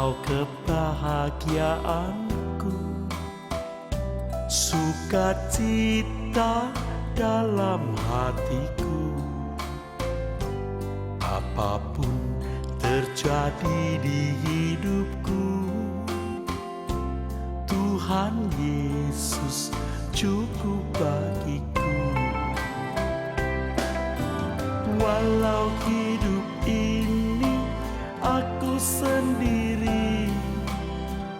Engkau kebahagiaanku, sukacita dalam hatiku. Apapun terjadi di hidupku, Tuhan Yesus cukup bagiku. Walau hidup ini aku sendiri,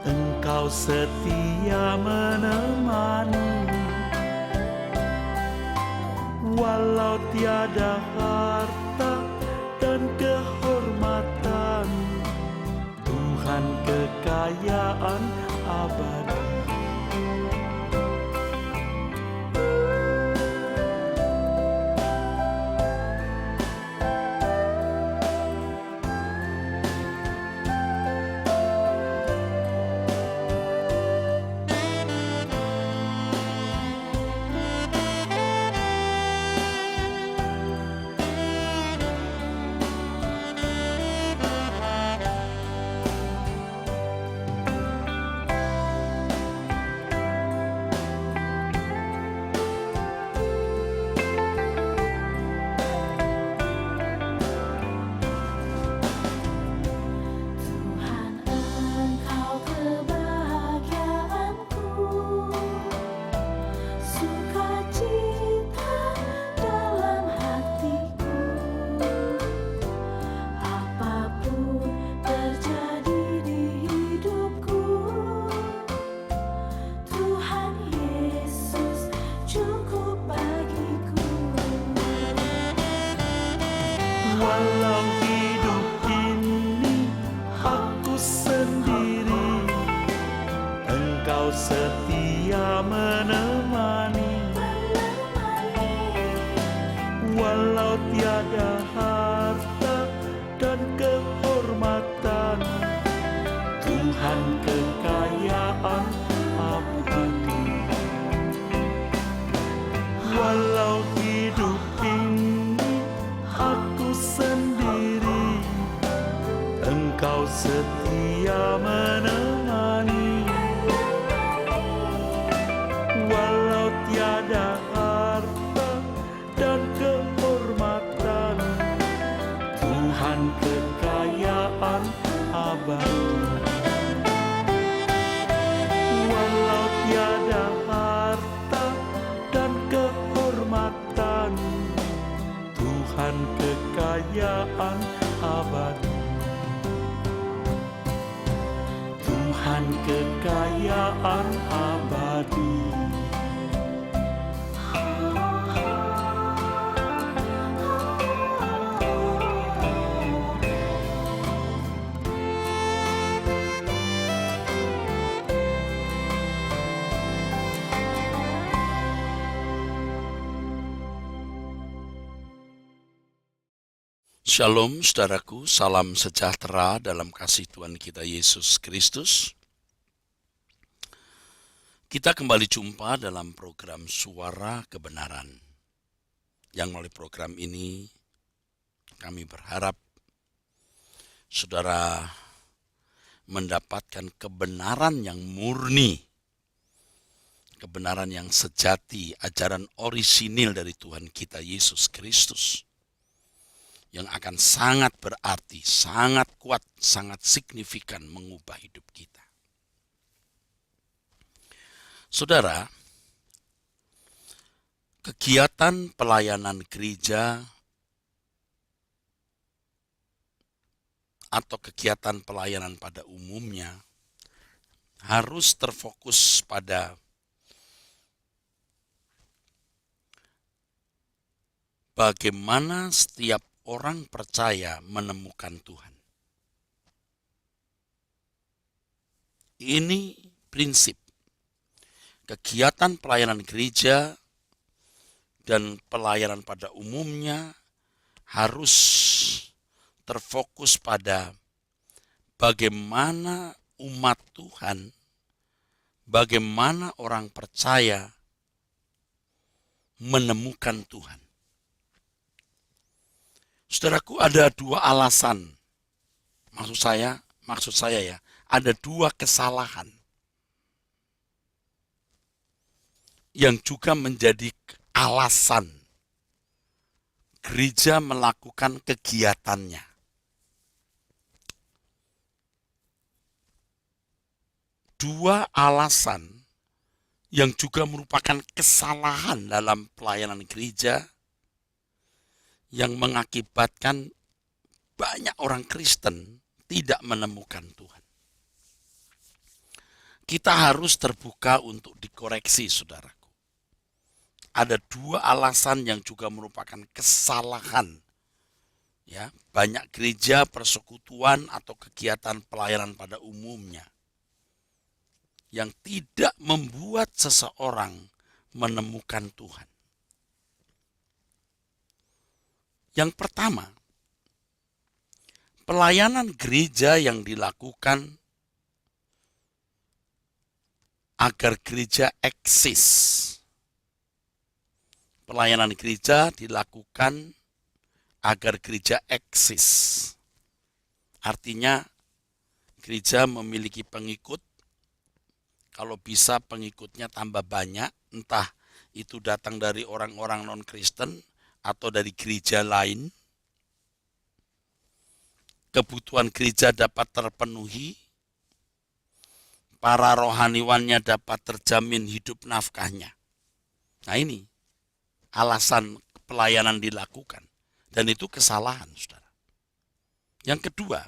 Engkau setia menemani. Walau tiada harta dan kehormatan, Tuhan kekayaan abadi. Walau hidup ini aku sendiri, Engkau setia menemani. Walau tiada harta dan kehormatan, Tuhan kekayaan abadi. Walau hidup ini aku sendiri, Engkau setia menemani. Walau tiada harta dan kehormatan, Tuhan kekayaan abadi. Walau tiada harta dan kehormatan, Tuhan kekayaan abadi. Tuhan kekayaan abadi. Shalom saudaraku, salam sejahtera dalam kasih Tuhan kita Yesus Kristus. Kita kembali jumpa dalam program Suara Kebenaran. Yang melalui program ini kami berharap saudara mendapatkan kebenaran yang murni, kebenaran yang sejati, ajaran orisinil dari Tuhan kita Yesus Kristus, yang akan sangat berarti, sangat kuat, sangat signifikan mengubah hidup kita. Saudara, kegiatan pelayanan gereja atau kegiatan pelayanan pada umumnya harus terfokus pada bagaimana setiap orang percaya menemukan Tuhan. Ini prinsip. Kegiatan pelayanan gereja dan pelayanan pada umumnya harus terfokus pada bagaimana umat Tuhan, bagaimana orang percaya menemukan Tuhan. Saudaraku, ada dua alasan. Maksud saya ya, ada dua kesalahan yang juga menjadi alasan gereja melakukan kegiatannya. Dua alasan yang juga merupakan kesalahan dalam pelayanan gereja yang mengakibatkan banyak orang Kristen tidak menemukan Tuhan. Kita harus terbuka untuk dikoreksi, saudaraku. Ada dua alasan yang juga merupakan kesalahan. Ya, banyak gereja, persekutuan atau kegiatan pelayanan pada umumnya yang tidak membuat seseorang menemukan Tuhan. Yang pertama, pelayanan gereja yang dilakukan agar gereja eksis. Pelayanan gereja dilakukan agar gereja eksis. Artinya gereja memiliki pengikut, kalau bisa pengikutnya tambah banyak, entah itu datang dari orang-orang non-Kristen atau dari gereja lain. Kebutuhan gereja dapat terpenuhi, para rohaniwannya dapat terjamin hidup nafkahnya. Nah ini alasan pelayanan dilakukan. Dan itu kesalahan, saudara. Yang kedua,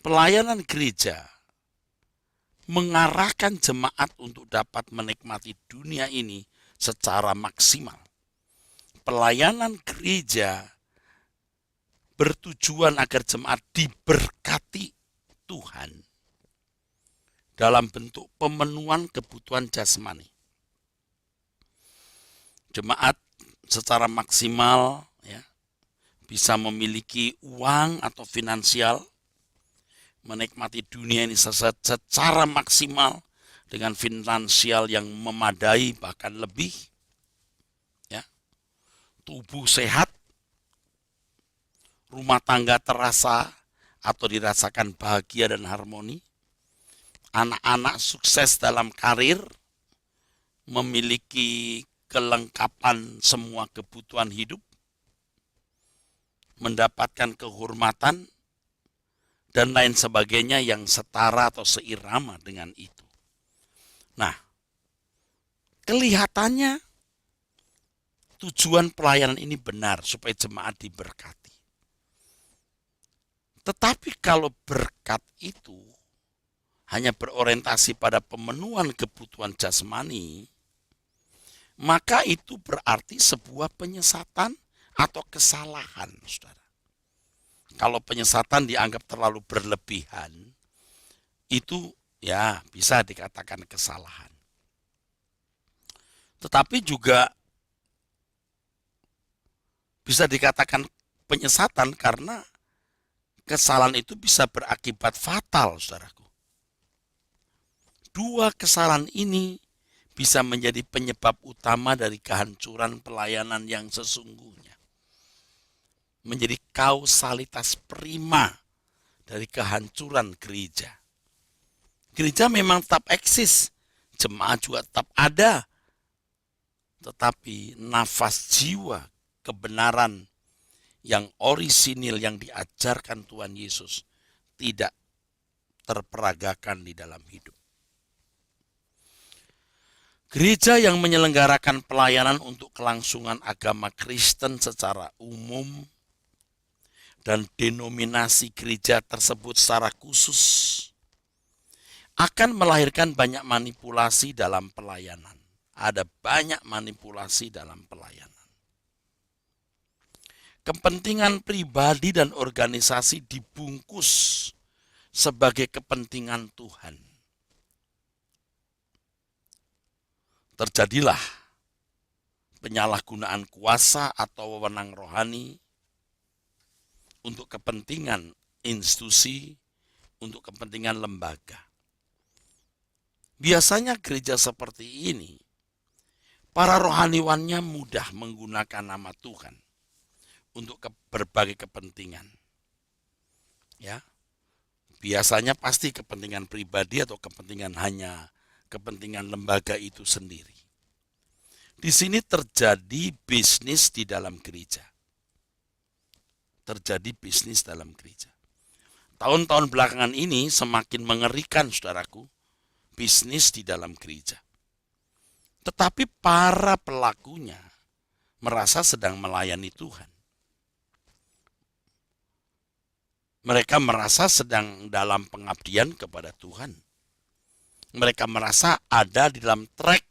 pelayanan gereja mengarahkan jemaat untuk dapat menikmati dunia ini secara maksimal. Pelayanan gereja bertujuan agar jemaat diberkati Tuhan dalam bentuk pemenuhan kebutuhan jasmani. Jemaat secara maksimal ya, bisa memiliki uang atau finansial, menikmati dunia ini secara maksimal dengan finansial yang memadai bahkan lebih. Ya. Tubuh sehat, rumah tangga terasa atau dirasakan bahagia dan harmoni. Anak-anak sukses dalam karir, memiliki kelengkapan semua kebutuhan hidup, mendapatkan kehormatan, dan lain sebagainya yang setara atau seirama dengan itu. Nah, kelihatannya tujuan pelayanan ini benar supaya jemaat diberkati. Tetapi kalau berkat itu hanya berorientasi pada pemenuhan kebutuhan jasmani, maka itu berarti sebuah penyesatan atau kesalahan, saudara. Kalau penyesatan dianggap terlalu berlebihan, itu ya bisa dikatakan kesalahan. Tetapi juga bisa dikatakan penyesatan karena kesalahan itu bisa berakibat fatal, saudaraku. Dua kesalahan ini bisa menjadi penyebab utama dari kehancuran pelayanan yang sesungguhnya. Menjadi kausalitas prima dari kehancuran gereja. Gereja memang tetap eksis, jemaat juga tetap ada. Tetapi nafas jiwa, kebenaran yang orisinil yang diajarkan Tuhan Yesus tidak terperagakan di dalam hidup. Gereja yang menyelenggarakan pelayanan untuk kelangsungan agama Kristen secara umum dan denominasi gereja tersebut secara khusus akan melahirkan banyak manipulasi dalam pelayanan. Ada banyak manipulasi dalam pelayanan. Kepentingan pribadi dan organisasi dibungkus sebagai kepentingan Tuhan. Terjadilah penyalahgunaan kuasa atau wewenang rohani untuk kepentingan institusi, untuk kepentingan lembaga. Biasanya gereja seperti ini, para rohaniwannya mudah menggunakan nama Tuhan untuk berbagai kepentingan. Ya, biasanya pasti kepentingan pribadi atau kepentingan lembaga itu sendiri. Di sini terjadi bisnis di dalam gereja. Terjadi bisnis dalam gereja. Tahun-tahun belakangan ini semakin mengerikan, saudaraku, bisnis di dalam gereja. Tetapi para pelakunya merasa sedang melayani Tuhan. Mereka merasa sedang dalam pengabdian kepada Tuhan. Mereka merasa ada di dalam track,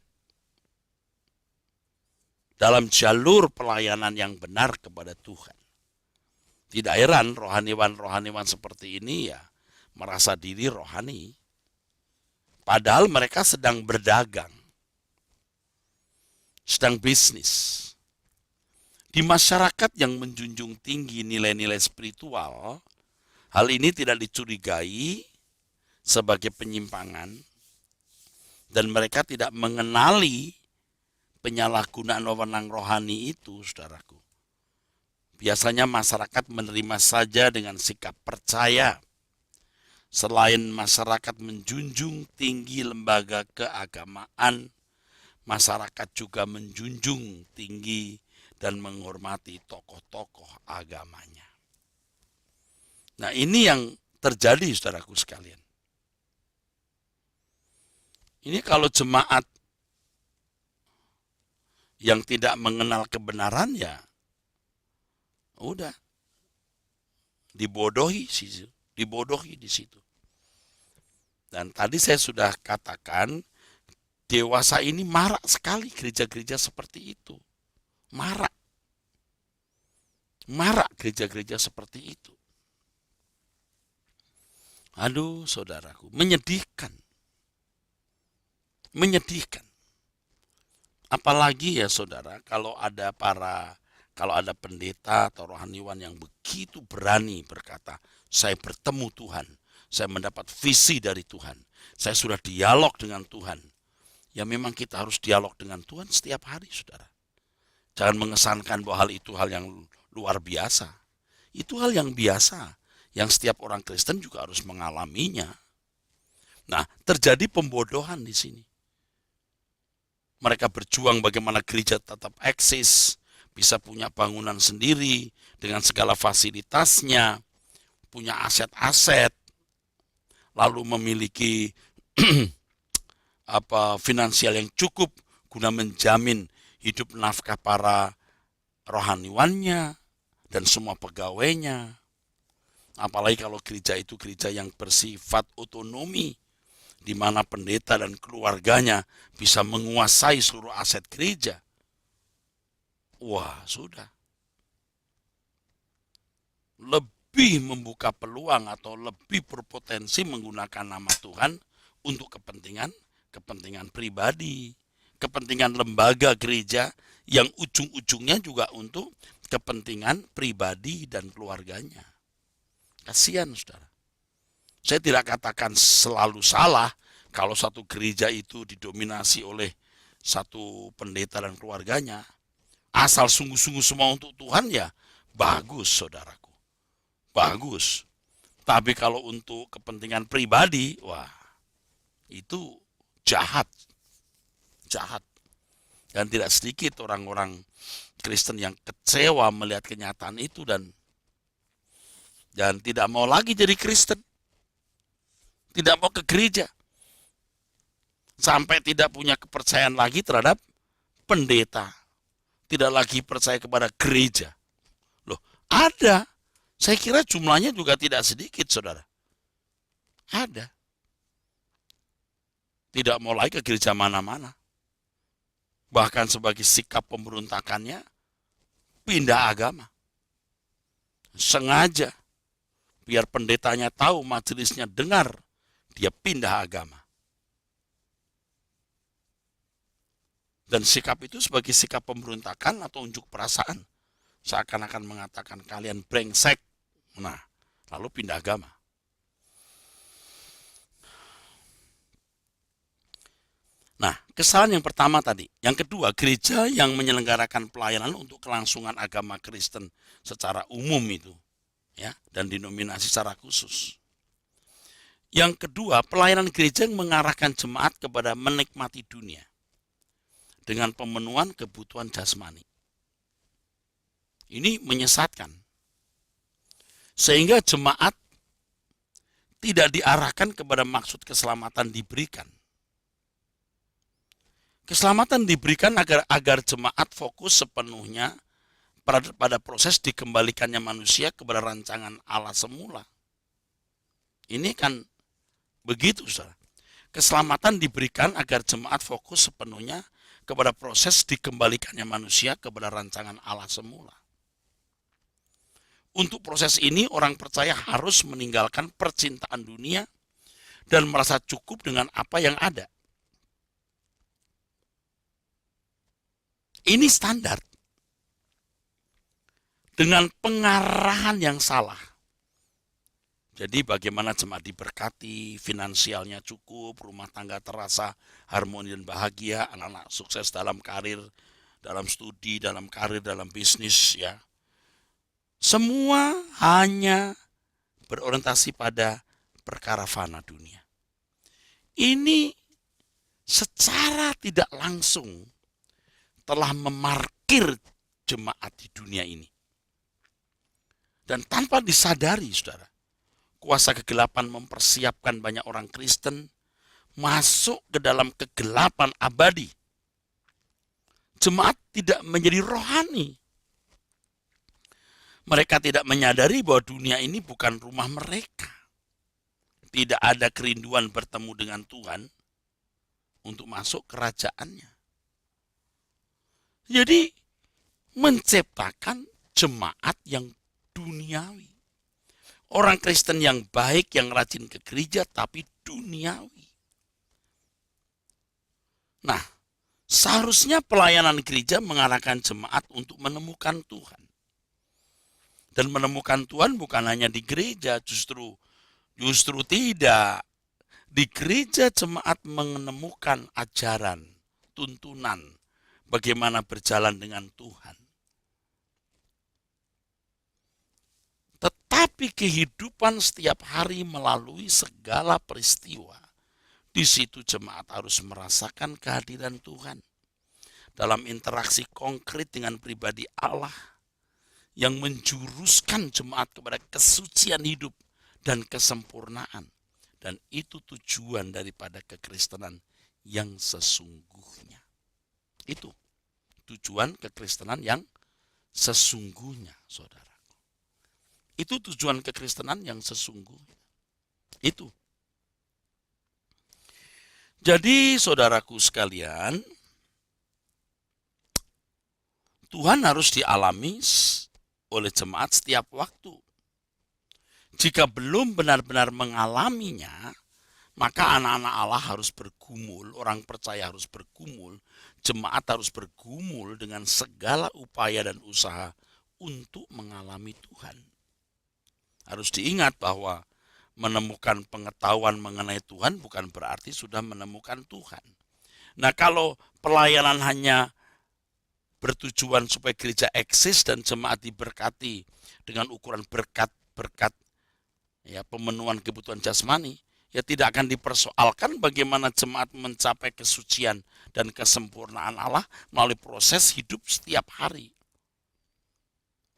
dalam jalur pelayanan yang benar kepada Tuhan. Tidak heran rohaniwan-rohaniwan seperti ini ya merasa diri rohani. Padahal mereka sedang berdagang, sedang bisnis. Di masyarakat yang menjunjung tinggi nilai-nilai spiritual, hal ini tidak dicurigai sebagai penyimpangan dan mereka tidak mengenali penyalahgunaan wewenang rohani itu, saudaraku. Biasanya masyarakat menerima saja dengan sikap percaya. Selain masyarakat menjunjung tinggi lembaga keagamaan, masyarakat juga menjunjung tinggi dan menghormati tokoh-tokoh agamanya. Nah, ini yang terjadi, saudaraku sekalian. Ini kalau jemaat yang tidak mengenal kebenaran ya udah dibodohi di situ. Dan tadi saya sudah katakan dewasa ini marak sekali gereja-gereja seperti itu. Marak gereja-gereja seperti itu. Aduh, saudaraku, menyedihkan. Apalagi ya saudara, kalau ada pendeta atau rohaniwan yang begitu berani berkata, saya bertemu Tuhan, saya mendapat visi dari Tuhan, saya sudah dialog dengan Tuhan. Ya memang kita harus dialog dengan Tuhan setiap hari, saudara. Jangan mengesankan bahwa hal itu hal yang luar biasa. Itu hal yang biasa, yang setiap orang Kristen juga harus mengalaminya. Nah, terjadi pembodohan di sini. Mereka berjuang bagaimana gereja tetap eksis, bisa punya bangunan sendiri dengan segala fasilitasnya, punya aset-aset, lalu memiliki finansial yang cukup guna menjamin hidup nafkah para rohaniwannya dan semua pegawainya. Apalagi kalau gereja itu gereja yang bersifat otonomi, di mana pendeta dan keluarganya bisa menguasai seluruh aset gereja. Wah, sudah. Lebih membuka peluang atau lebih berpotensi menggunakan nama Tuhan untuk kepentingan pribadi, kepentingan lembaga gereja yang ujung-ujungnya juga untuk kepentingan pribadi dan keluarganya. Kasihan, saudara. Saya tidak katakan selalu salah kalau satu gereja itu didominasi oleh satu pendeta dan keluarganya. Asal sungguh-sungguh semua untuk Tuhan ya bagus, saudaraku. Bagus. Tapi kalau untuk kepentingan pribadi, wah itu jahat. Jahat. Dan tidak sedikit orang-orang Kristen yang kecewa melihat kenyataan itu dan tidak mau lagi jadi Kristen. Tidak mau ke gereja. Sampai tidak punya kepercayaan lagi terhadap pendeta. Tidak lagi percaya kepada gereja. Loh, ada. Saya kira jumlahnya juga tidak sedikit, saudara. Ada. Tidak mau lagi ke gereja mana-mana. Bahkan sebagai sikap pemberontakannya, pindah agama. Sengaja. Biar pendetanya tahu, majelisnya dengar. Dia pindah agama. Dan sikap itu sebagai sikap pemberontakan atau unjuk perasaan. Seakan-akan mengatakan kalian brengsek. Nah, lalu pindah agama. Nah, kesalahan yang pertama tadi. Yang kedua, gereja yang menyelenggarakan pelayanan untuk kelangsungan agama Kristen secara umum itu. Ya, dan denominasi secara khusus. Yang kedua, pelayanan gereja yang mengarahkan jemaat kepada menikmati dunia dengan pemenuhan kebutuhan jasmani. Ini menyesatkan. Sehingga jemaat tidak diarahkan kepada maksud keselamatan diberikan. Keselamatan diberikan agar jemaat fokus sepenuhnya pada proses dikembalikannya manusia kepada rancangan Allah semula. Ini kan begitu, saudara. Keselamatan diberikan agar jemaat fokus sepenuhnya kepada proses dikembalikannya manusia kepada rancangan Allah semula. Untuk proses ini, orang percaya harus meninggalkan percintaan dunia dan merasa cukup dengan apa yang ada. Ini standar. Dengan pengarahan yang salah. Jadi bagaimana jemaat diberkati, finansialnya cukup, rumah tangga terasa harmoni dan bahagia, anak-anak sukses dalam karir, dalam studi, dalam karir, dalam bisnis, ya. Semua hanya berorientasi pada perkara fana dunia. Ini secara tidak langsung telah memarkir jemaat di dunia ini. Dan tanpa disadari, saudara, kuasa kegelapan mempersiapkan banyak orang Kristen masuk ke dalam kegelapan abadi. Jemaat tidak menjadi rohani. Mereka tidak menyadari bahwa dunia ini bukan rumah mereka. Tidak ada kerinduan bertemu dengan Tuhan untuk masuk kerajaannya. Jadi menciptakan jemaat yang duniawi. Orang Kristen yang baik, yang rajin ke gereja, tapi duniawi. Nah, seharusnya pelayanan gereja mengarahkan jemaat untuk menemukan Tuhan. Dan menemukan Tuhan bukan hanya di gereja, justru tidak. Di gereja jemaat menemukan ajaran, tuntunan, bagaimana berjalan dengan Tuhan. Tetapi kehidupan setiap hari melalui segala peristiwa, di situ jemaat harus merasakan kehadiran Tuhan dalam interaksi konkret dengan pribadi Allah yang menjuruskan jemaat kepada kesucian hidup dan kesempurnaan. Dan itu tujuan daripada kekristenan yang sesungguhnya. Itu tujuan kekristenan yang sesungguhnya, saudara. Itu tujuan kekristenan yang sesungguhnya. Itu. Jadi saudaraku sekalian, Tuhan harus dialami oleh jemaat setiap waktu. Jika belum benar-benar mengalaminya, maka anak-anak Allah harus bergumul, orang percaya harus bergumul, jemaat harus bergumul dengan segala upaya dan usaha untuk mengalami Tuhan. Harus diingat bahwa menemukan pengetahuan mengenai Tuhan bukan berarti sudah menemukan Tuhan. Nah, kalau pelayanan hanya bertujuan supaya gereja eksis dan jemaat diberkati dengan ukuran berkat-berkat, ya, pemenuhan kebutuhan jasmani, ya tidak akan dipersoalkan bagaimana jemaat mencapai kesucian dan kesempurnaan Allah melalui proses hidup setiap hari.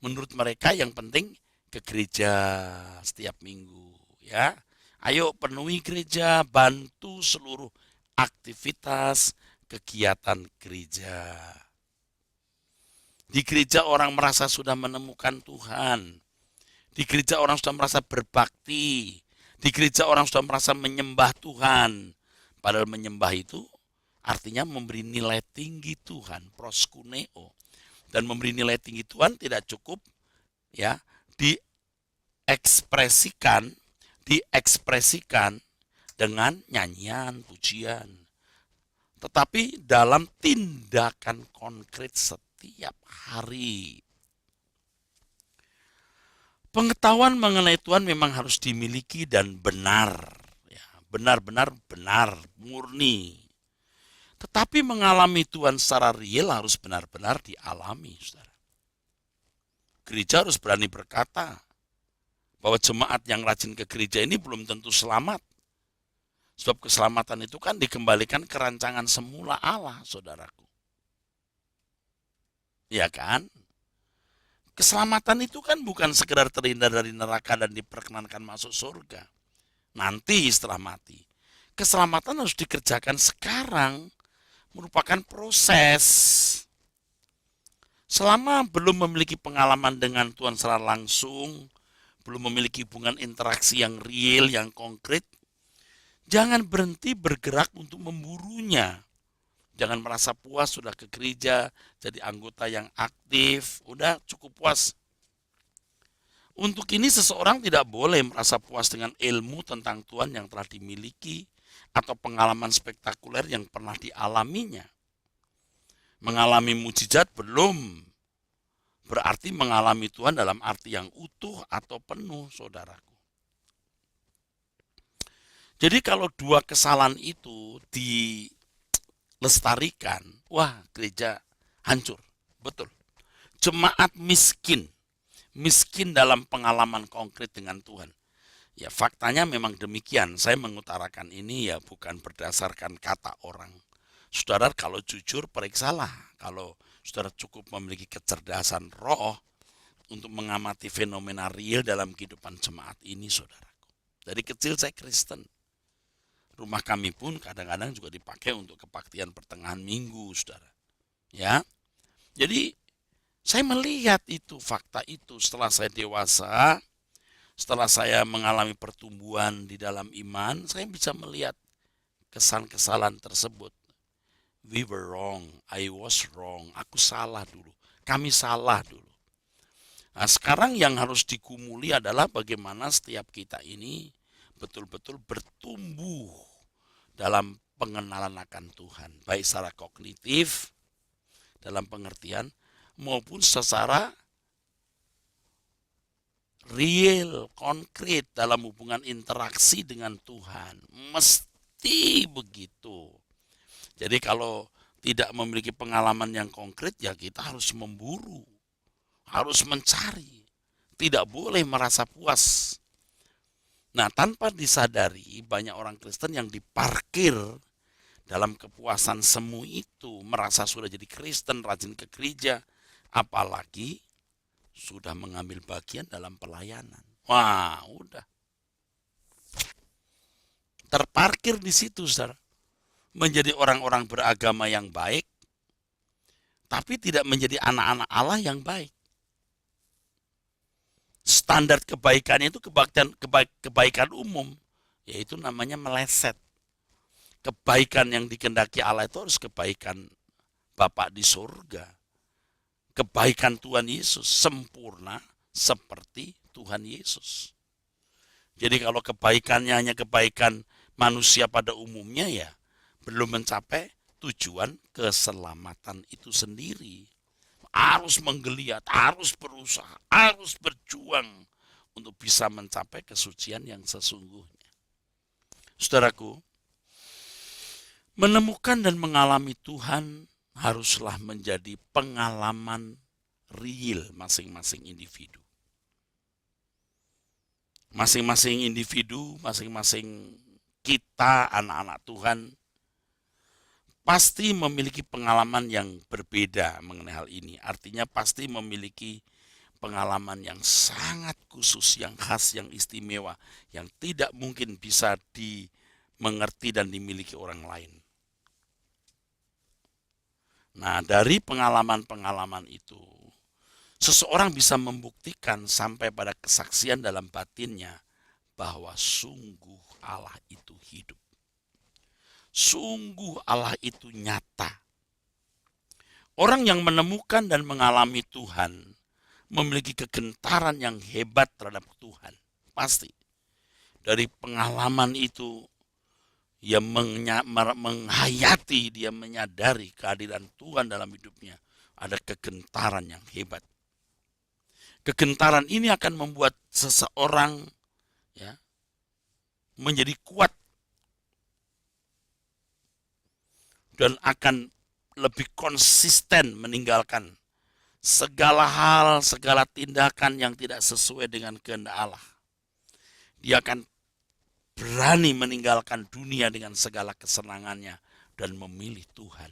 Menurut mereka yang penting ke gereja setiap minggu, ya. Ayo penuhi gereja, bantu seluruh aktivitas kegiatan gereja. Di gereja orang merasa sudah menemukan Tuhan. Di gereja orang sudah merasa berbakti. Di gereja orang sudah merasa menyembah Tuhan. Padahal menyembah itu artinya memberi nilai tinggi Tuhan, proskuneo. Dan memberi nilai tinggi Tuhan tidak cukup, ya, diekspresikan dengan nyanyian, pujian. Tetapi dalam tindakan konkret setiap hari. Pengetahuan mengenai Tuhan memang harus dimiliki dan benar, ya, benar-benar benar, murni. Tetapi mengalami Tuhan secara real harus benar-benar dialami, saudara. Gereja harus berani berkata bahwa jemaat yang rajin ke gereja ini belum tentu selamat Sebab keselamatan itu kan dikembalikan ke rancangan semula Allah, saudaraku. Ya kan? Keselamatan itu kan bukan sekedar terhindar dari neraka dan diperkenankan masuk surga. Nanti setelah mati. Keselamatan harus dikerjakan sekarang. Merupakan proses. Selama belum memiliki pengalaman dengan Tuhan secara langsung, belum memiliki hubungan interaksi yang real, yang konkret, jangan berhenti bergerak untuk memburunya. Jangan merasa puas sudah ke gereja, jadi anggota yang aktif, udah cukup puas. Untuk ini seseorang tidak boleh merasa puas dengan ilmu tentang Tuhan yang telah dimiliki atau pengalaman spektakuler yang pernah dialaminya. Mengalami mujizat belum berarti mengalami Tuhan dalam arti yang utuh atau penuh, saudaraku. Jadi kalau dua kesalahan itu dilestarikan, wah gereja hancur, betul. Jemaat miskin dalam pengalaman konkret dengan Tuhan. Ya faktanya memang demikian, saya mengutarakan ini ya bukan berdasarkan kata orang. Saudara kalau jujur periksalah, kalau saudara cukup memiliki kecerdasan roh untuk mengamati fenomena real dalam kehidupan jemaat ini, saudaraku. Dari kecil saya Kristen. Rumah kami pun kadang-kadang juga dipakai untuk kebaktian pertengahan minggu, saudara. Ya, jadi saya melihat itu, fakta itu setelah saya dewasa, setelah saya mengalami pertumbuhan di dalam iman, saya bisa melihat kesalahan tersebut. We were wrong, I was wrong, aku salah dulu, kami salah dulu. Nah, sekarang yang harus digumuli adalah bagaimana setiap kita ini betul-betul bertumbuh dalam pengenalan akan Tuhan, baik secara kognitif, dalam pengertian, maupun secara real, konkret dalam hubungan interaksi dengan Tuhan. Mesti begitu. Jadi kalau tidak memiliki pengalaman yang konkret, ya kita harus memburu, harus mencari, tidak boleh merasa puas. Nah, tanpa disadari banyak orang Kristen yang diparkir dalam kepuasan semu itu, merasa sudah jadi Kristen, rajin ke gereja, apalagi sudah mengambil bagian dalam pelayanan. Wah, udah. Terparkir di situ, saudara. Menjadi orang-orang beragama yang baik, tapi tidak menjadi anak-anak Allah yang baik. Standar kebaikannya itu kebaikan umum, yaitu namanya meleset. Kebaikan yang dikehendaki Allah itu harus kebaikan Bapa di surga. Kebaikan Tuhan Yesus sempurna seperti Tuhan Yesus. Jadi kalau kebaikannya hanya kebaikan manusia pada umumnya, ya belum mencapai tujuan keselamatan itu sendiri. Harus menggeliat, harus berusaha, harus berjuang untuk bisa mencapai kesucian yang sesungguhnya. Saudaraku, menemukan dan mengalami Tuhan haruslah menjadi pengalaman real masing-masing individu. Masing-masing individu, masing-masing kita, anak-anak Tuhan, pasti memiliki pengalaman yang berbeda mengenai hal ini. Artinya pasti memiliki pengalaman yang sangat khusus, yang khas, yang istimewa, yang tidak mungkin bisa dimengerti dan dimiliki orang lain. Nah, dari pengalaman-pengalaman itu, seseorang bisa membuktikan sampai pada kesaksian dalam batinnya bahwa sungguh Allah itu hidup. Sungguh Allah itu nyata. Orang yang menemukan dan mengalami Tuhan memiliki kegentaran yang hebat terhadap Tuhan. Pasti. Dari pengalaman itu, ia menghayati, dia menyadari kehadiran Tuhan dalam hidupnya. Ada kegentaran yang hebat. Kegentaran ini akan membuat seseorang ya menjadi kuat dan akan lebih konsisten meninggalkan segala hal, segala tindakan yang tidak sesuai dengan kehendak Allah. Dia akan berani meninggalkan dunia dengan segala kesenangannya dan memilih Tuhan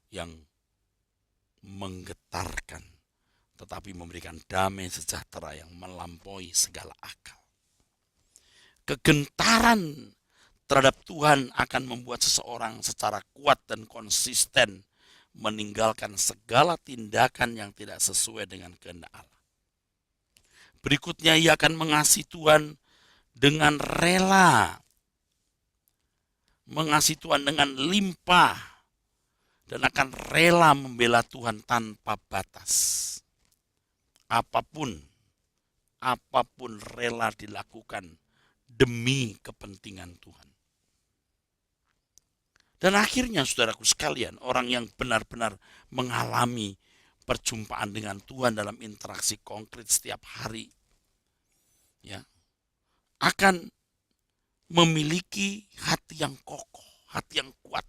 yang menggetarkan, tetapi memberikan damai sejahtera yang melampaui segala akal. Kegentaran terhadap Tuhan akan membuat seseorang secara kuat dan konsisten meninggalkan segala tindakan yang tidak sesuai dengan kehendak Allah. Berikutnya, ia akan mengasihi Tuhan dengan rela, mengasihi Tuhan dengan limpah, dan akan rela membela Tuhan tanpa batas. Apapun rela dilakukan demi kepentingan Tuhan. Dan akhirnya saudaraku sekalian, orang yang benar-benar mengalami perjumpaan dengan Tuhan dalam interaksi konkret setiap hari, ya, akan memiliki hati yang kokoh, hati yang kuat.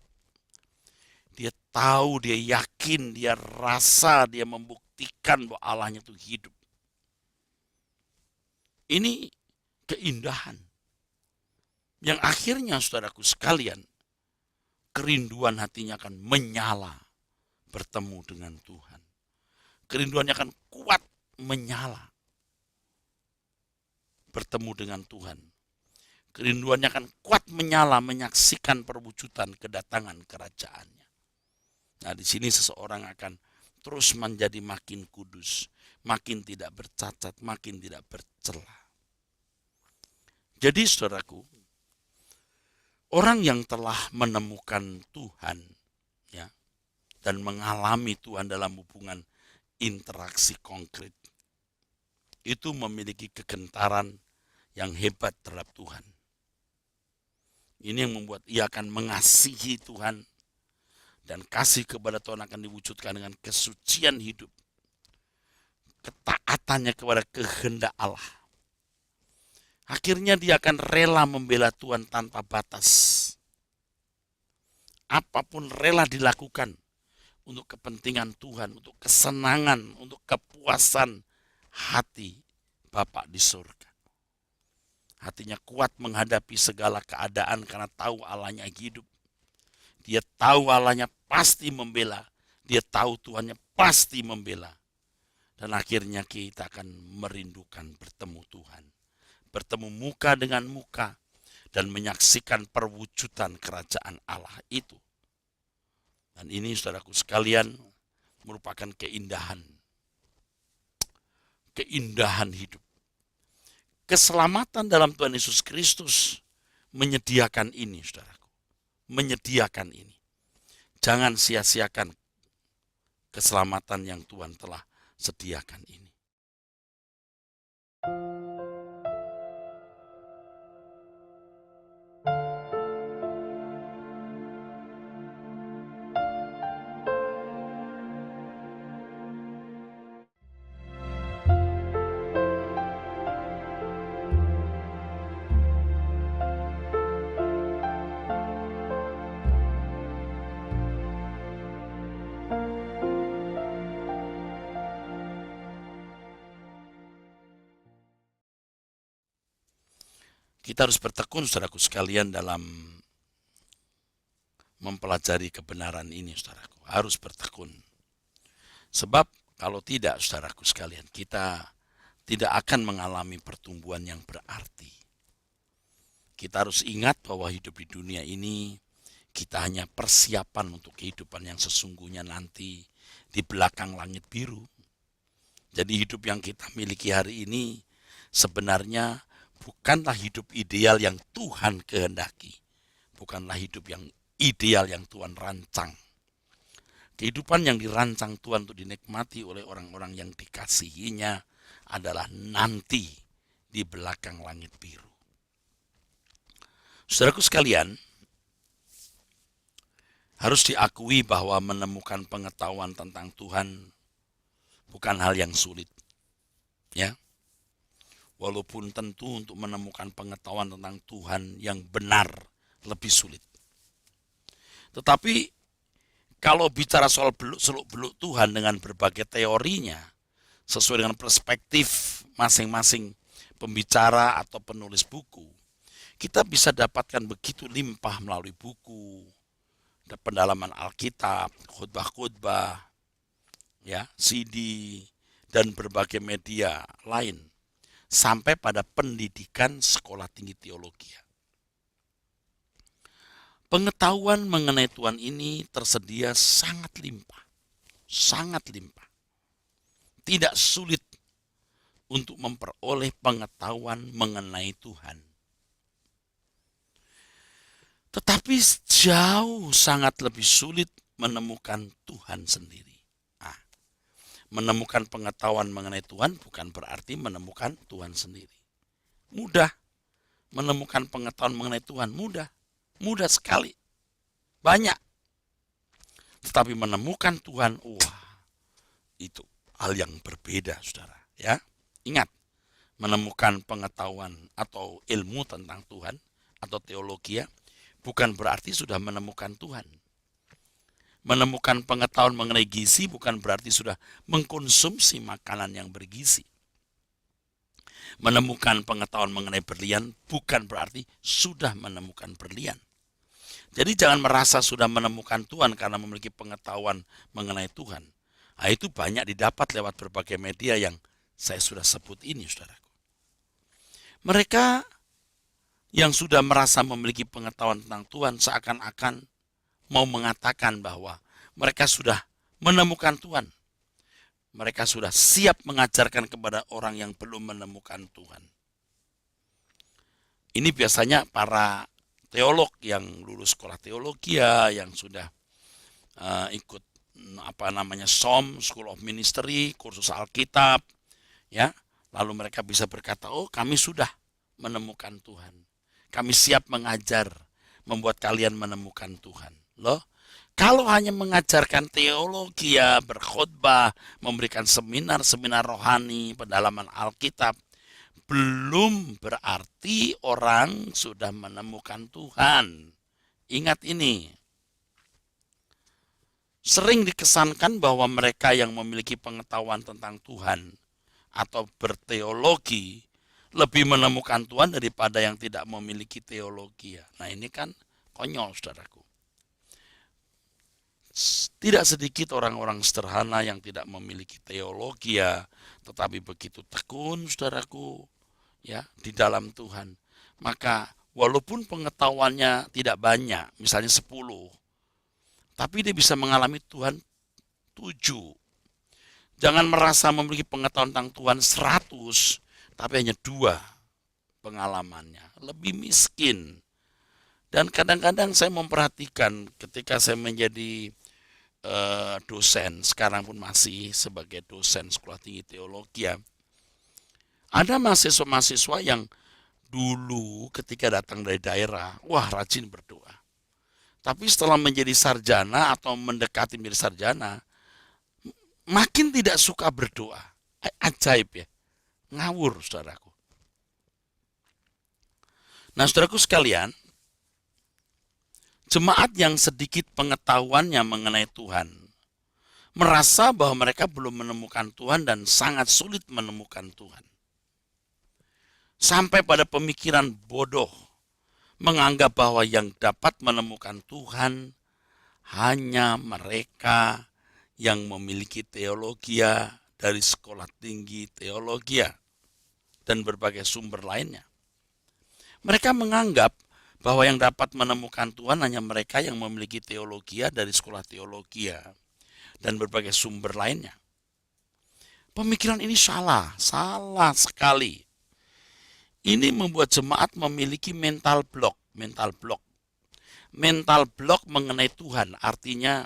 Dia tahu, dia yakin, dia rasa, dia membuktikan bahwa Allahnya itu hidup. Ini keindahan yang akhirnya saudaraku sekalian, kerinduan hatinya akan menyala bertemu dengan Tuhan. Kerinduannya akan kuat menyala bertemu dengan Tuhan. Kerinduannya akan kuat menyala menyaksikan perwujudan kedatangan kerajaannya. Nah, di sini seseorang akan terus menjadi makin kudus, makin tidak bercacat, makin tidak bercela. Jadi saudaraku, orang yang telah menemukan Tuhan, ya, dan mengalami Tuhan dalam hubungan interaksi konkret, itu memiliki kegentaran yang hebat terhadap Tuhan. Ini yang membuat ia akan mengasihi Tuhan, dan kasih kepada Tuhan akan diwujudkan dengan kesucian hidup, ketaatannya kepada kehendak Allah. Akhirnya dia akan rela membela Tuhan tanpa batas. Apapun rela dilakukan untuk kepentingan Tuhan, untuk kesenangan, untuk kepuasan hati Bapa di surga. Hatinya kuat menghadapi segala keadaan karena tahu Allahnya hidup. Dia tahu Allahnya pasti membela. Dia tahu Tuhannya pasti membela. Dan akhirnya kita akan merindukan bertemu Tuhan. Bertemu muka dengan muka dan menyaksikan perwujudan kerajaan Allah itu. Dan ini saudaraku sekalian merupakan keindahan hidup. Keselamatan dalam Tuhan Yesus Kristus menyediakan ini, saudaraku. Menyediakan ini. Jangan sia-siakan keselamatan yang Tuhan telah sediakan ini. Kita harus bertekun, saudaraku sekalian, dalam mempelajari kebenaran ini, saudaraku. Harus bertekun. Sebab kalau tidak, saudaraku sekalian, kita tidak akan mengalami pertumbuhan yang berarti. Kita harus ingat bahwa hidup di dunia ini, kita hanya persiapan untuk kehidupan yang sesungguhnya nanti di belakang langit biru. Jadi hidup yang kita miliki hari ini sebenarnya bukanlah hidup ideal yang Tuhan kehendaki. Bukanlah hidup yang ideal yang Tuhan rancang. Kehidupan yang dirancang Tuhan untuk dinikmati oleh orang-orang yang dikasihinya adalah nanti di belakang langit biru. Saudaraku sekalian, harus diakui bahwa menemukan pengetahuan tentang Tuhan bukan hal yang sulit. Ya. Walaupun tentu untuk menemukan pengetahuan tentang Tuhan yang benar lebih sulit. Tetapi kalau bicara soal seluk-beluk Tuhan dengan berbagai teorinya, sesuai dengan perspektif masing-masing pembicara atau penulis buku, kita bisa dapatkan begitu limpah melalui buku, pendalaman Alkitab, khotbah-khotbah, ya, CD, dan berbagai media lain, sampai pada pendidikan sekolah tinggi teologi. Pengetahuan mengenai Tuhan ini tersedia sangat limpah, sangat limpah. Tidak sulit untuk memperoleh pengetahuan mengenai Tuhan. Tetapi jauh sangat lebih sulit menemukan Tuhan sendiri. Nah, menemukan pengetahuan mengenai Tuhan bukan berarti menemukan Tuhan sendiri. Mudah menemukan pengetahuan mengenai Tuhan, mudah sekali, banyak. Tetapi menemukan Tuhan, wah, itu hal yang berbeda, saudara. Ya, ingat, menemukan pengetahuan atau ilmu tentang Tuhan atau teologi bukan berarti sudah menemukan Tuhan. Menemukan pengetahuan mengenai gizi bukan berarti sudah mengkonsumsi makanan yang bergizi. Menemukan pengetahuan mengenai berlian bukan berarti sudah menemukan berlian. Jadi jangan merasa sudah menemukan Tuhan karena memiliki pengetahuan mengenai Tuhan. Nah, itu banyak didapat lewat berbagai media yang saya sudah sebut ini, saudaraku. Mereka yang sudah merasa memiliki pengetahuan tentang Tuhan seakan-akan mau mengatakan bahwa mereka sudah menemukan Tuhan. Mereka sudah siap mengajarkan kepada orang yang belum menemukan Tuhan. Ini biasanya para teolog yang lulus sekolah teologi, yang sudah ikut SOM, School of Ministry, kursus Alkitab, ya. Lalu mereka bisa berkata, oh, kami sudah menemukan Tuhan. Kami siap mengajar, membuat kalian menemukan Tuhan. Loh, kalau hanya mengajarkan teologi, berkhotbah, memberikan seminar-seminar rohani, pendalaman Alkitab, belum berarti orang sudah menemukan Tuhan. Ingat ini. Sering dikesankan bahwa mereka yang memiliki pengetahuan tentang Tuhan atau berteologi lebih menemukan Tuhan daripada yang tidak memiliki teologi. Nah, ini kan konyol, saudaraku. Tidak sedikit orang-orang sederhana yang tidak memiliki teologi, tetapi begitu tekun, saudaraku, ya, di dalam Tuhan. Maka walaupun pengetahuannya tidak banyak, misalnya 10, tapi dia bisa mengalami Tuhan 7. Jangan merasa memiliki pengetahuan tentang Tuhan 100, tapi hanya 2 pengalamannya. Lebih miskin. Dan kadang-kadang saya memperhatikan ketika saya menjadi dosen, sekarang pun masih sebagai dosen sekolah tinggi teologi, ada mahasiswa-mahasiswa yang dulu ketika datang dari daerah, wah, rajin berdoa. Tapi setelah menjadi sarjana atau mendekati menjadi sarjana, makin tidak suka berdoa. Ajaib, ya. Ngawur, saudaraku. Nah, saudaraku sekalian, jemaat yang sedikit pengetahuannya mengenai Tuhan merasa bahwa mereka belum menemukan Tuhan dan sangat sulit menemukan Tuhan. Sampai pada pemikiran bodoh, menganggap bahwa yang dapat menemukan Tuhan hanya mereka yang memiliki teologi dari sekolah tinggi teologi dan berbagai sumber lainnya. Mereka menganggap bahwa yang dapat menemukan Tuhan hanya mereka yang memiliki teologi dari sekolah teologi dan berbagai sumber lainnya. Pemikiran ini salah sekali. Ini membuat jemaat memiliki mental block mengenai Tuhan. Artinya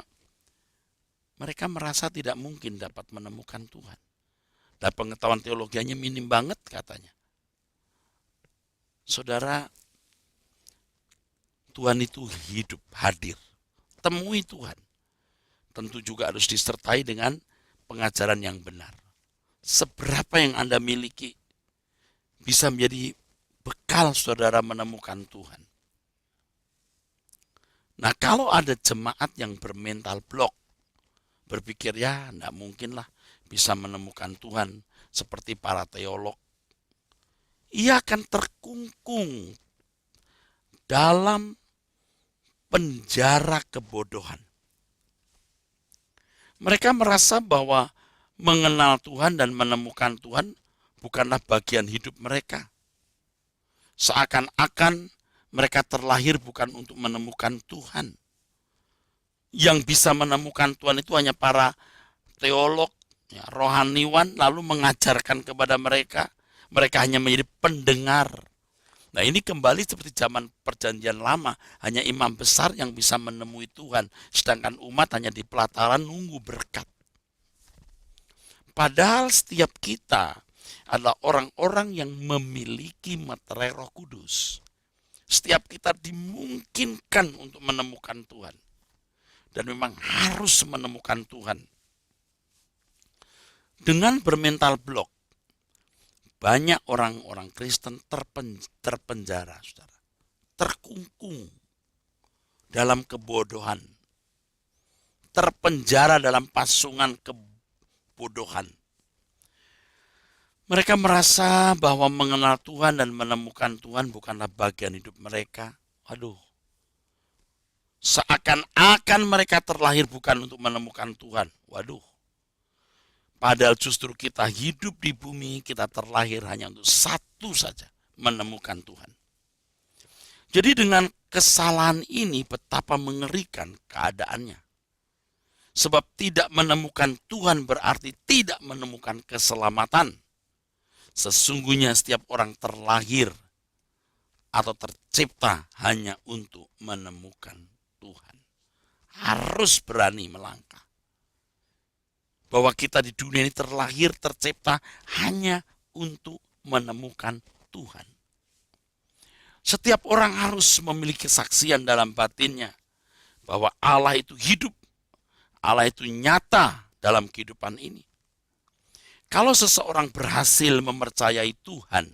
mereka merasa tidak mungkin dapat menemukan Tuhan. Dan pengetahuan teologianya minim banget katanya. Saudara, Tuhan itu hidup, hadir. Temui Tuhan. Tentu juga harus disertai dengan pengajaran yang benar. Seberapa yang Anda miliki bisa menjadi bekal saudara menemukan Tuhan. Nah, kalau ada jemaat yang bermental block, berpikir tidak mungkinlah bisa menemukan Tuhan seperti para teolog, ia akan terkungkung dalam penjara kebodohan. Mereka merasa bahwa mengenal Tuhan dan menemukan Tuhan bukanlah bagian hidup mereka. Seakan-akan mereka terlahir bukan untuk menemukan Tuhan. Yang bisa menemukan Tuhan itu hanya para teolog, ya, rohaniwan, lalu mengajarkan kepada mereka. Mereka hanya menjadi pendengar. Nah, ini kembali seperti zaman perjanjian lama. Hanya imam besar yang bisa menemui Tuhan. Sedangkan umat hanya di pelataran nunggu berkat. Padahal setiap kita adalah orang-orang yang memiliki materai Roh Kudus. Setiap kita dimungkinkan untuk menemukan Tuhan. Dan memang harus menemukan Tuhan. Dengan bermental blok, banyak orang-orang Kristen terpenjara, saudara. Terkungkung dalam kebodohan. Terpenjara dalam pasungan kebodohan. Mereka merasa bahwa mengenal Tuhan dan menemukan Tuhan bukanlah bagian hidup mereka. Waduh. Seakan-akan mereka terlahir bukan untuk menemukan Tuhan. Waduh. Padahal justru kita hidup di bumi, kita terlahir hanya untuk satu saja, menemukan Tuhan. Jadi dengan kesalahan ini betapa mengerikan keadaannya. Sebab tidak menemukan Tuhan berarti tidak menemukan keselamatan. Sesungguhnya setiap orang terlahir atau tercipta hanya untuk menemukan Tuhan. Harus berani melangkah. Bahwa kita di dunia ini terlahir, tercipta hanya untuk menemukan Tuhan. Setiap orang harus memiliki kesaksian dalam batinnya bahwa Allah itu hidup, Allah itu nyata dalam kehidupan ini. Kalau seseorang berhasil mempercayai Tuhan,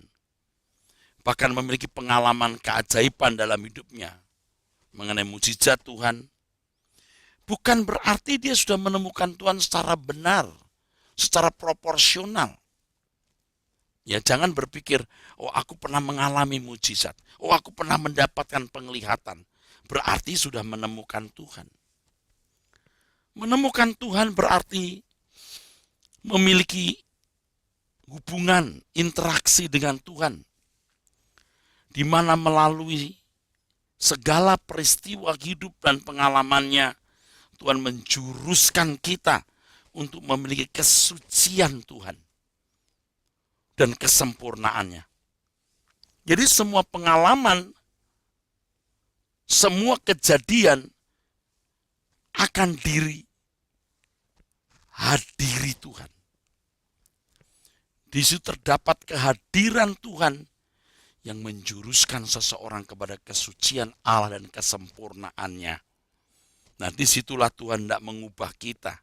bahkan memiliki pengalaman keajaiban dalam hidupnya mengenai mujizat Tuhan, bukan berarti dia sudah menemukan Tuhan secara benar, secara proporsional. Ya, jangan berpikir, oh aku pernah mengalami mujizat, oh aku pernah mendapatkan penglihatan, berarti sudah menemukan Tuhan. Menemukan Tuhan berarti memiliki hubungan, interaksi dengan Tuhan, di mana melalui segala peristiwa hidup dan pengalamannya, Tuhan menjuruskan kita untuk memiliki kesucian Tuhan dan kesempurnaannya. Jadi semua pengalaman, semua kejadian akan hadiri Tuhan. Di situ terdapat kehadiran Tuhan yang menjuruskan seseorang kepada kesucian Allah dan kesempurnaannya. Nah, disitulah Tuhan tidak mengubah kita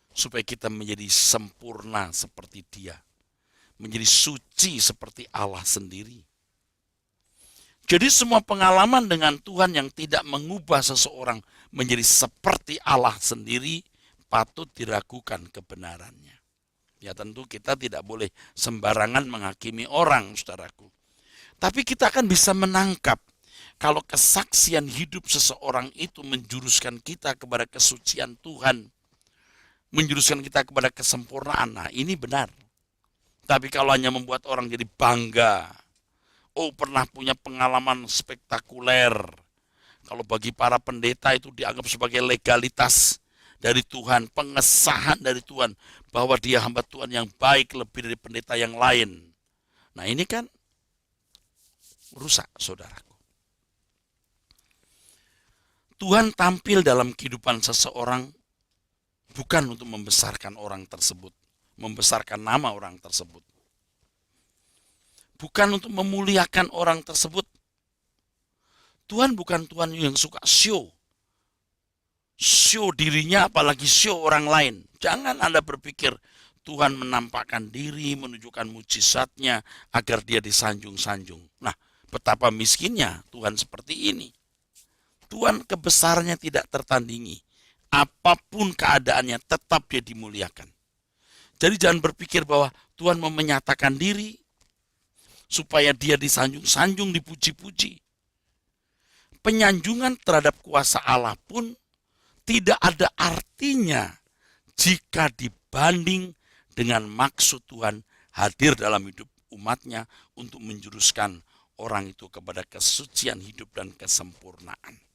supaya kita menjadi sempurna seperti Dia, menjadi suci seperti Allah sendiri. Jadi semua pengalaman dengan Tuhan yang tidak mengubah seseorang menjadi seperti Allah sendiri patut diragukan kebenarannya. Ya tentu kita tidak boleh sembarangan menghakimi orang, saudaraku. Tapi kita akan bisa menangkap kalau kesaksian hidup seseorang itu menjuruskan kita kepada kesucian Tuhan, menjuruskan kita kepada kesempurnaan. Nah, ini benar. Tapi kalau hanya membuat orang jadi bangga, oh pernah punya pengalaman spektakuler. Kalau bagi para pendeta itu dianggap sebagai legalitas dari Tuhan, pengesahan dari Tuhan, bahwa dia hamba Tuhan yang baik lebih dari pendeta yang lain. Nah ini kan rusak, saudaraku. Tuhan tampil dalam kehidupan seseorang bukan untuk membesarkan orang tersebut, membesarkan nama orang tersebut. Bukan untuk memuliakan orang tersebut. Tuhan bukan Tuhan yang suka show dirinya apalagi show orang lain. Jangan Anda berpikir Tuhan menampakkan diri, menunjukkan mujizatnya agar dia disanjung-sanjung. Nah, betapa miskinnya Tuhan seperti ini. Tuhan kebesarannya tidak tertandingi. Apapun keadaannya tetap dia dimuliakan. Jadi jangan berpikir bahwa Tuhan mau menyatakan diri supaya dia disanjung-sanjung, dipuji-puji. penyanjungan terhadap kuasa Allah pun tidak ada artinya jika dibanding dengan maksud Tuhan hadir dalam hidup umatnya untuk menjuruskan orang itu kepada kesucian hidup dan kesempurnaan.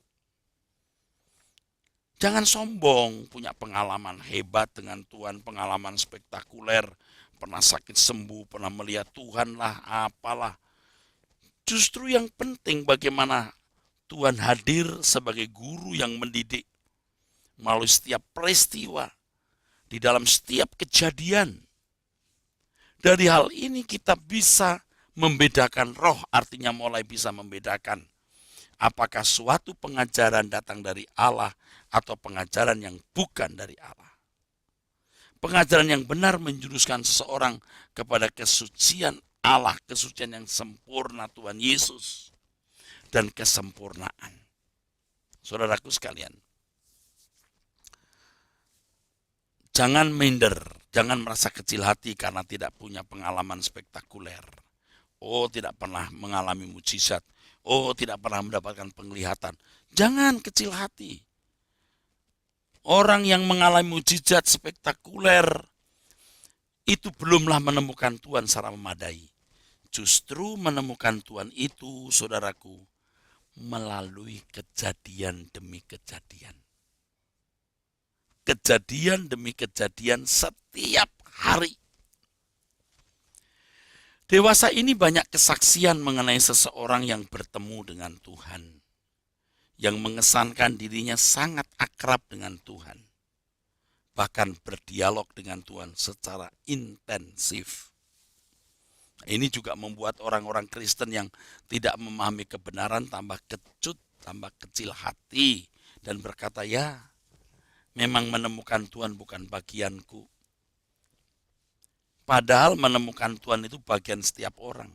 Jangan sombong, punya pengalaman hebat dengan Tuhan, pengalaman spektakuler, pernah sakit sembuh, pernah melihat Tuhan lah, apalah. Justru yang penting bagaimana Tuhan hadir sebagai guru yang mendidik melalui setiap peristiwa, di dalam setiap kejadian. Dari hal ini kita bisa membedakan roh, artinya mulai bisa membedakan apakah suatu pengajaran datang dari Allah atau pengajaran yang bukan dari Allah. Pengajaran yang benar menjuruskan seseorang kepada kesucian Allah, kesucian yang sempurna Tuhan Yesus, dan kesempurnaan. Saudaraku sekalian, jangan minder, jangan merasa kecil hati karena tidak punya pengalaman spektakuler. Oh, tidak pernah mengalami mujizat. Oh, tidak pernah mendapatkan penglihatan. Jangan kecil hati. Orang yang mengalami mujizat spektakuler itu belumlah menemukan Tuhan secara memadai. Justru menemukan Tuhan itu, saudaraku, melalui kejadian demi kejadian. Kejadian demi kejadian setiap hari. Dewasa ini banyak kesaksian mengenai seseorang yang bertemu dengan Tuhan, yang mengesankan dirinya sangat akrab dengan Tuhan, bahkan berdialog dengan Tuhan secara intensif. Ini juga membuat orang-orang Kristen yang tidak memahami kebenaran tambah kecut, tambah kecil hati, dan berkata, ya, memang menemukan Tuhan bukan bagianku. Padahal menemukan Tuhan itu bagian setiap orang.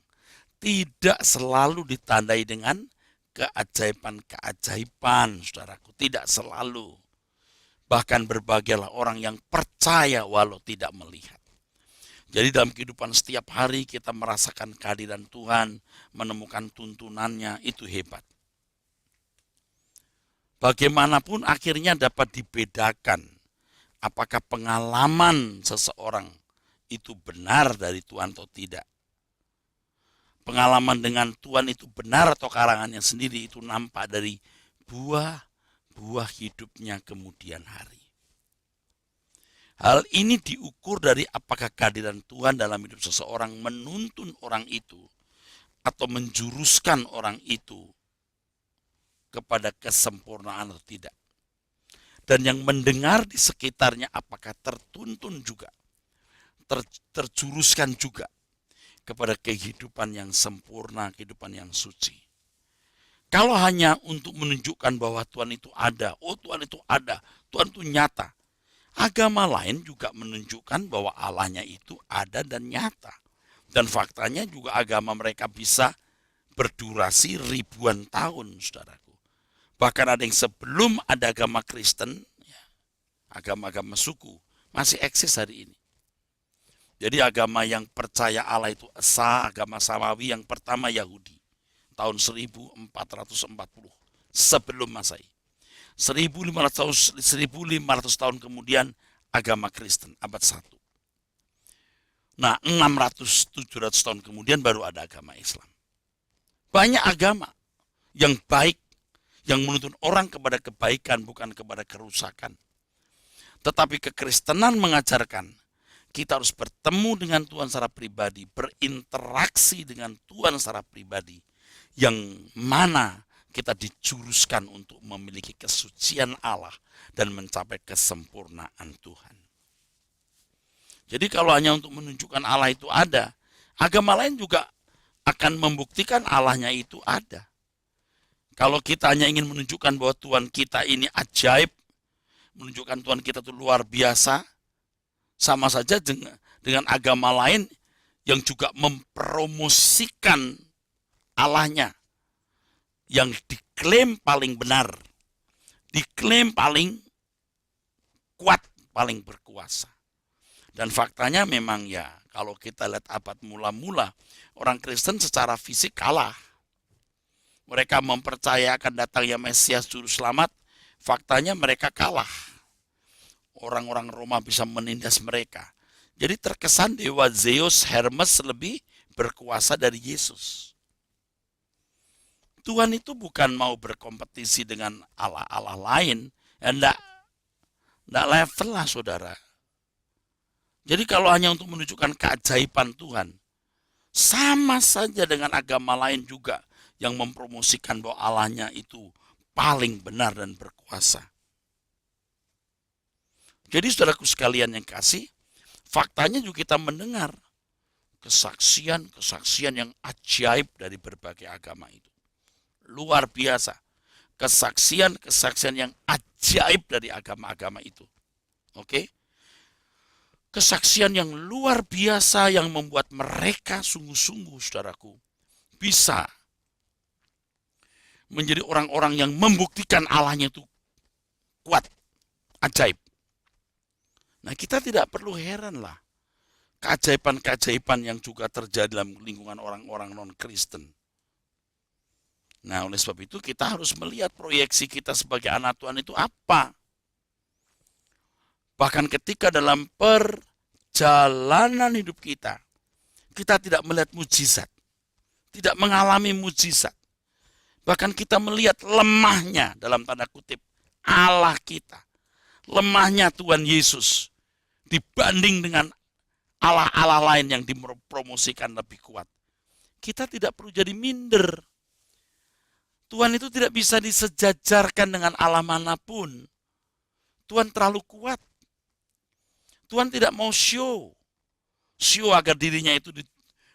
Tidak selalu ditandai dengan keajaiban-keajaiban, saudaraku. Tidak selalu. Bahkan berbahagialah orang yang percaya walau tidak melihat. Jadi dalam kehidupan setiap hari kita merasakan kehadiran Tuhan, menemukan tuntunannya, itu hebat. Bagaimanapun akhirnya dapat dibedakan apakah pengalaman seseorang itu benar dari Tuhan atau tidak. Pengalaman dengan Tuhan itu benar atau karangannya sendiri itu nampak dari buah hidupnya kemudian hari. Hal ini diukur dari apakah kehadiran Tuhan dalam hidup seseorang menuntun orang itu atau menjuruskan orang itu kepada kesempurnaan atau tidak. Dan yang mendengar di sekitarnya apakah tertuntun juga, terjuruskan juga kepada kehidupan yang sempurna, kehidupan yang suci. Kalau hanya untuk menunjukkan bahwa Tuhan itu ada, oh Tuhan itu ada, Tuhan itu nyata. Agama lain juga menunjukkan bahwa Allahnya itu ada dan nyata. Dan faktanya juga agama mereka bisa berdurasi ribuan tahun, saudaraku. Bahkan ada yang sebelum ada agama Kristen, agama-agama suku, masih eksis hari ini. Jadi agama yang percaya Allah itu esa, agama Samawi yang pertama Yahudi. Tahun 1440 sebelum Masehi. 1500 tahun kemudian agama Kristen abad 1. Nah, 600-700 tahun kemudian baru ada agama Islam. Banyak agama yang baik, yang menuntun orang kepada kebaikan bukan kepada kerusakan. Tetapi kekristenan mengajarkan kita harus bertemu dengan Tuhan secara pribadi, berinteraksi dengan Tuhan secara pribadi, yang mana kita dijuruskan untuk memiliki kesucian Allah dan mencapai kesempurnaan Tuhan. Jadi kalau hanya untuk menunjukkan Allah itu ada, agama lain juga akan membuktikan Allahnya itu ada. Kalau kita hanya ingin menunjukkan bahwa Tuhan kita ini ajaib, menunjukkan Tuhan kita itu luar biasa, sama saja dengan agama lain yang juga mempromosikan Allahnya, yang diklaim paling benar, diklaim paling kuat, paling berkuasa. Dan faktanya memang ya, kalau kita lihat abad mula-mula, orang Kristen secara fisik kalah. mereka mempercayakan datangnya Mesias Juru Selamat, faktanya mereka kalah. Orang-orang Roma bisa menindas mereka. Jadi terkesan dewa Zeus, Hermes lebih berkuasa dari Yesus. Tuhan itu bukan mau berkompetisi dengan Allah-Allah lain. Enggak level lah saudara. Jadi kalau hanya untuk menunjukkan keajaiban Tuhan, sama saja dengan agama lain juga yang mempromosikan bahwa Allahnya itu paling benar dan berkuasa. Jadi saudaraku sekalian yang kasih, faktanya juga kita mendengar kesaksian yang ajaib dari berbagai agama itu. Luar biasa. Kesaksian yang ajaib dari agama-agama itu. Oke? Kesaksian yang luar biasa yang membuat mereka sungguh-sungguh, saudaraku, bisa menjadi orang-orang yang membuktikan Allahnya itu kuat, ajaib. Nah, kita tidak perlu heran lah keajaiban-keajaiban yang juga terjadi dalam lingkungan orang-orang non-Kristen. Nah, oleh sebab itu kita harus melihat proyeksi kita sebagai anak Tuhan itu apa. Bahkan ketika dalam perjalanan hidup kita tidak melihat mujizat, tidak mengalami mujizat. Bahkan kita melihat lemahnya, dalam tanda kutip, Allah kita. Lemahnya Tuhan Yesus dibanding dengan Allah-Allah lain yang dipromosikan lebih kuat. Kita tidak perlu jadi minder. Tuhan itu tidak bisa disejajarkan dengan Allah manapun. Tuhan terlalu kuat. Tuhan tidak mau show agar dirinya itu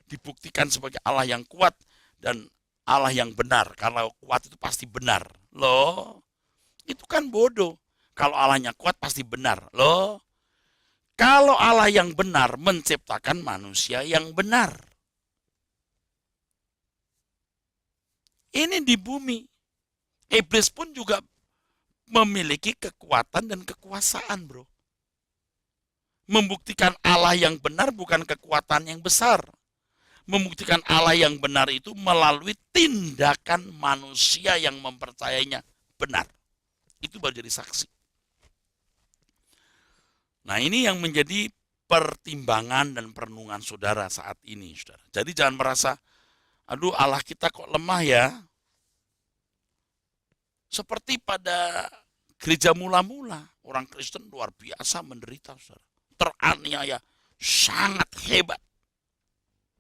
dibuktikan sebagai Allah yang kuat dan Allah yang benar. Kalau kuat itu pasti benar. Loh, itu kan bodoh. Kalau Allahnya kuat pasti benar. Loh, kalau Allah yang benar menciptakan manusia yang benar. Ini di bumi. Iblis pun juga memiliki kekuatan dan kekuasaan, bro. Membuktikan Allah yang benar bukan kekuatan yang besar. Membuktikan Allah yang benar itu melalui tindakan manusia yang mempercayainya benar. Itu baru jadi saksi. Nah, ini yang menjadi pertimbangan dan perenungan saudara saat ini, saudara. Jadi jangan merasa, aduh Allah kita kok lemah ya. Seperti pada gereja mula-mula, orang Kristen luar biasa menderita, saudara. Teraniaya, sangat hebat.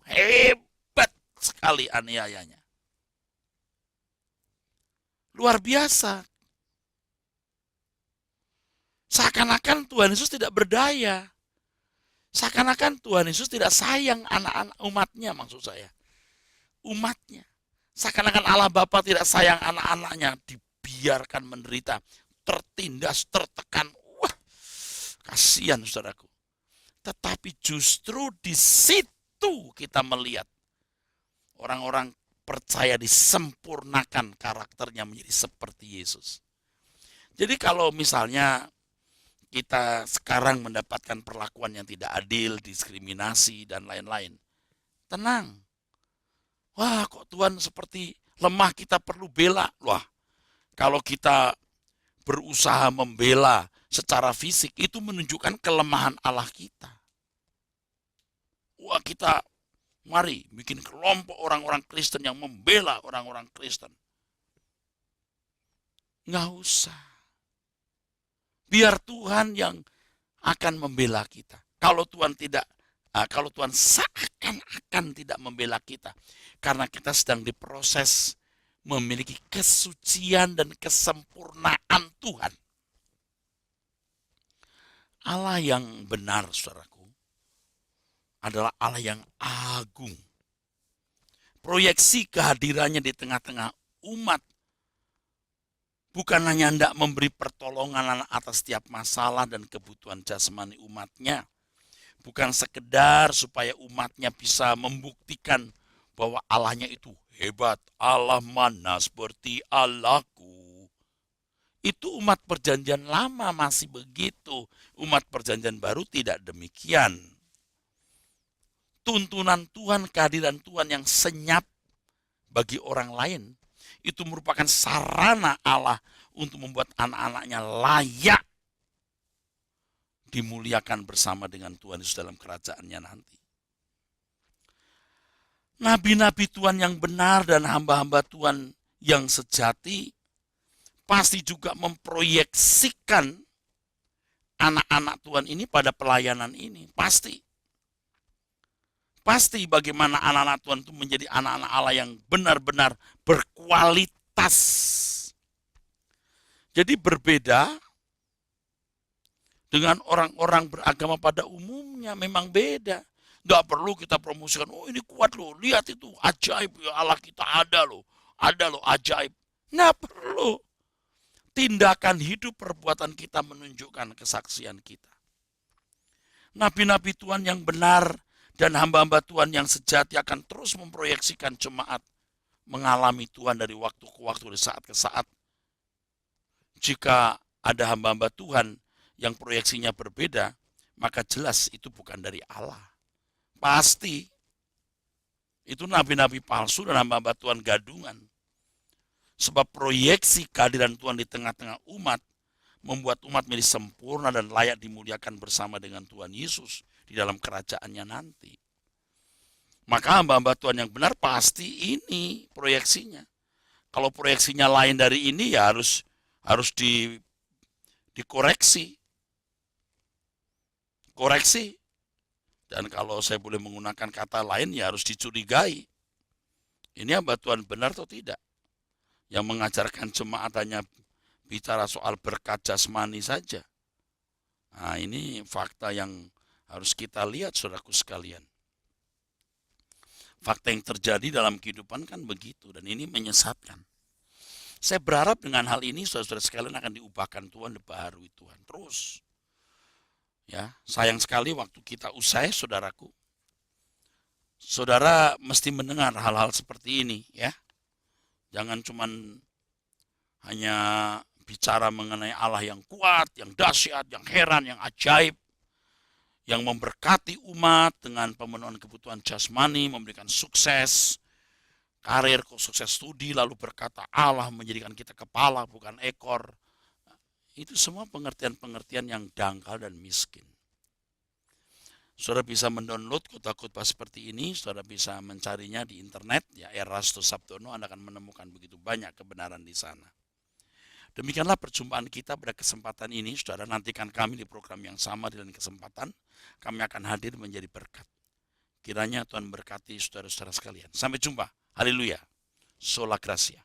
Hebat sekali aniayanya. Luar biasa. Seakan-akan Tuhan Yesus tidak berdaya. Seakan-akan Tuhan Yesus tidak sayang anak-anak umatnya, maksud saya. Umatnya. Seakan-akan Allah Bapa tidak sayang anak-anaknya, dibiarkan menderita, tertindas, tertekan. Wah, kasihan saudaraku. Tetapi justru di situ kita melihat orang-orang percaya disempurnakan karakternya menjadi seperti Yesus. Jadi kalau misalnya kita sekarang mendapatkan perlakuan yang tidak adil, diskriminasi, dan lain-lain, tenang. Wah, kok Tuhan seperti lemah, kita perlu bela. Wah, kalau kita berusaha membela secara fisik, itu menunjukkan kelemahan Allah kita. Wah, kita mari bikin kelompok orang-orang Kristen yang membela orang-orang Kristen. Nggak usah. Biar Tuhan yang akan membela kita. Kalau Tuhan seakan-akan tidak membela kita, karena kita sedang diproses memiliki kesucian dan kesempurnaan Tuhan. Allah yang benar, saudaraku, adalah Allah yang agung. Proyeksi kehadirannya di tengah-tengah umat bukan hanya hendak memberi pertolongan atas setiap masalah dan kebutuhan jasmani umatnya. Bukan sekedar supaya umatnya bisa membuktikan bahwa Allahnya itu hebat. Allah mana seperti Allahku. Itu umat perjanjian lama masih begitu. Umat perjanjian baru tidak demikian. Tuntunan Tuhan, kehadiran Tuhan yang senyap bagi orang lain, itu merupakan sarana Allah untuk membuat anak-anaknya layak dimuliakan bersama dengan Tuhan Yesus dalam kerajaannya nanti. Nabi-nabi Tuhan yang benar dan hamba-hamba Tuhan yang sejati pasti juga memproyeksikan anak-anak Tuhan ini pada pelayanan ini. Pasti bagaimana anak-anak Tuhan itu menjadi anak-anak Allah yang benar-benar berkualitas. Jadi berbeda dengan orang-orang beragama pada umumnya, memang beda. Nggak perlu kita promosikan, oh ini kuat loh, lihat itu, ajaib ya Allah kita ada loh ajaib. Nggak perlu. Tindakan hidup perbuatan kita menunjukkan kesaksian kita. Nabi-nabi Tuhan yang benar dan hamba-hamba Tuhan yang sejati akan terus memproyeksikan jemaat mengalami Tuhan dari waktu ke waktu, dari saat ke saat. Jika ada hamba-hamba Tuhan yang proyeksinya berbeda, maka jelas itu bukan dari Allah. Pasti. Itu nabi-nabi palsu dan hamba-hamba Tuhan gadungan. Sebab proyeksi kehadiran Tuhan di tengah-tengah umat membuat umat menjadi sempurna dan layak dimuliakan bersama dengan Tuhan Yesus di dalam kerajaannya nanti. Maka hamba-hamba Tuhan yang benar pasti ini proyeksinya. Kalau proyeksinya lain dari ini ya harus dikoreksi. Koreksi. Dan kalau saya boleh menggunakan kata lain ya harus dicurigai. Ini hamba Tuhan benar atau tidak? Yang mengajarkan jemaat hanya bicara soal berkat jasmani saja. Nah, ini fakta yang harus kita lihat, saudaraku sekalian. Fakta yang terjadi dalam kehidupan kan begitu, dan ini menyesatkan. Saya berharap dengan hal ini saudara-saudara sekalian akan diubahkan Tuhan, dibaharui Tuhan terus. Ya, sayang sekali waktu kita usai, saudaraku. Saudara mesti mendengar hal-hal seperti ini, ya. Jangan cuman hanya bicara mengenai Allah yang kuat, yang dahsyat, yang heran, yang ajaib, yang memberkati umat dengan pemenuhan kebutuhan jasmani, memberikan sukses, karir, sukses studi, lalu berkata Allah menjadikan kita kepala bukan ekor. Itu semua pengertian-pengertian yang dangkal dan miskin. Saudara bisa mendownload khotbah-khotbah seperti ini, saudara bisa mencarinya di internet, ya Erastus Sabtono, Anda akan menemukan begitu banyak kebenaran di sana. Demikianlah perjumpaan kita pada kesempatan ini, saudara. Nantikan kami di program yang sama di lain kesempatan, kami akan hadir menjadi berkat. Kiranya Tuhan berkati saudara-saudara sekalian. Sampai jumpa. Haleluya. Sola Gracia.